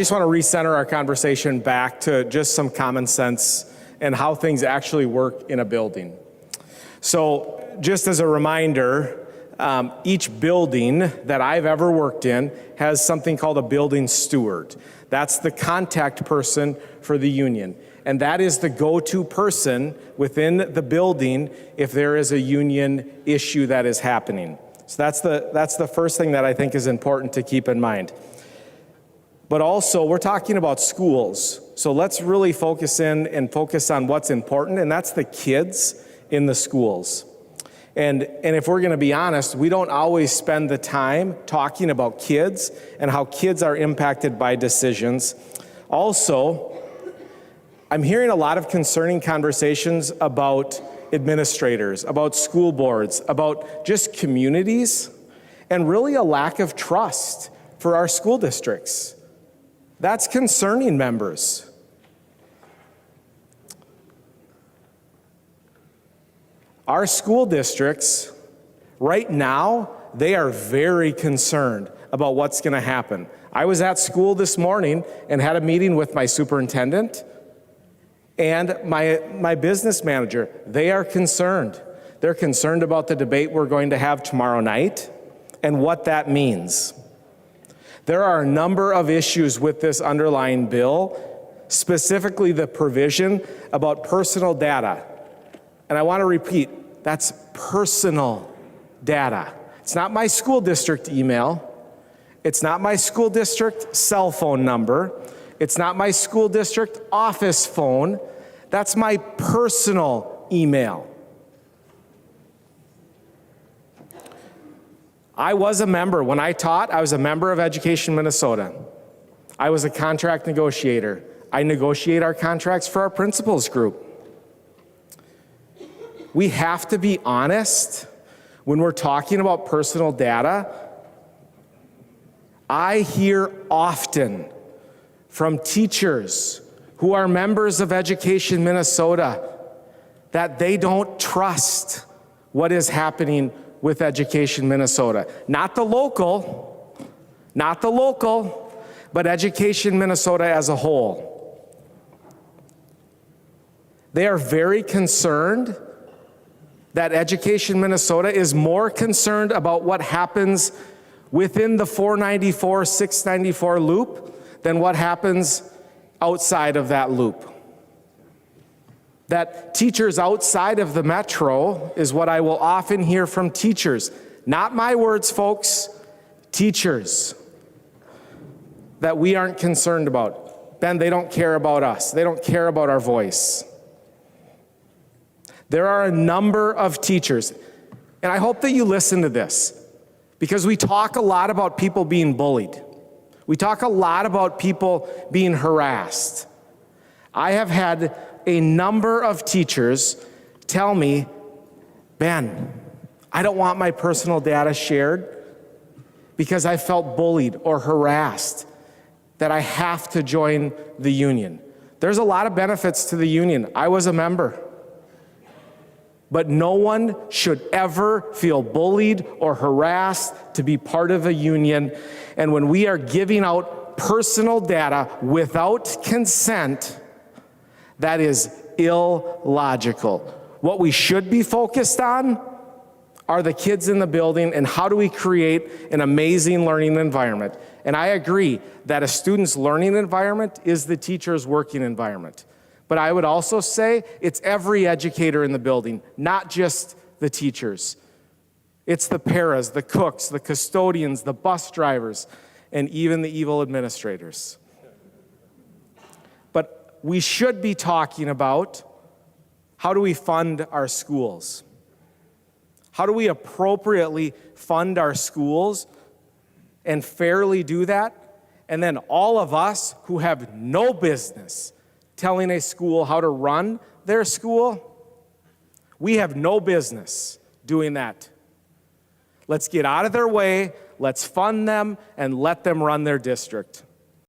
I just want to recenter our conversation back to just some common sense and how things actually work in a building. So just as a reminder, each building that I've ever worked in has something called a building steward. That's the contact person for the union. And that is the go-to person within the building if there is a union issue that is happening. So that's the first thing that I think is important to keep in mind. But also, we're talking about schools. So let's really focus on what's important, and that's the kids in the schools. And if we're going to be honest, we don't always spend the time talking about kids and how kids are impacted by decisions. Also, I'm hearing a lot of concerning conversations about administrators, about school boards, about just communities, and really a lack of trust for our school districts. That's concerning, members. Our school districts, right now, they are very concerned about what's going to happen. I was at school this morning and had a meeting with my superintendent and my business manager. They are concerned. They're concerned about the debate we're going to have tomorrow night and what that means. There are a number of issues with this underlying bill, specifically the provision about personal data. And I want to repeat, that's personal data. It's not my school district email. It's not my school district cell phone number. It's not my school district office phone. That's my personal email. I was a member. When I taught, I was a member of Education Minnesota. I was a contract negotiator. I negotiate our contracts for our principals group. We have to be honest when we're talking about personal data. I hear often from teachers who are members of Education Minnesota that they don't trust what is happening with Education Minnesota. Not the local, but Education Minnesota as a whole. They are very concerned that Education Minnesota is more concerned about what happens within the 494, 694 loop than what happens outside of that loop. That teachers outside of the metro is what I will often hear from teachers. Not my words, folks, teachers. That we aren't concerned about. Ben, they don't care about us. They don't care about our voice. There are a number of teachers, and I hope that you listen to this, because we talk a lot about people being bullied. We talk a lot about people being harassed. I have had a number of teachers tell me, Ben, I don't want my personal data shared because I felt bullied or harassed, that I have to join the union. There's a lot of benefits to the union. I was a member. But no one should ever feel bullied or harassed to be part of a union. And when we are giving out personal data without consent, that is illogical. What we should be focused on are the kids in the building and how do we create an amazing learning environment. And I agree that a student's learning environment is the teacher's working environment. But I would also say it's every educator in the building, not just the teachers. It's the paras, the cooks, the custodians, the bus drivers, and even the evil administrators. But we should be talking about how do we fund our schools? How do we appropriately fund our schools and fairly do that? And then all of us who have no business telling a school how to run their school, we have no business doing that. Let's get out of their way, let's fund them, and let them run their district.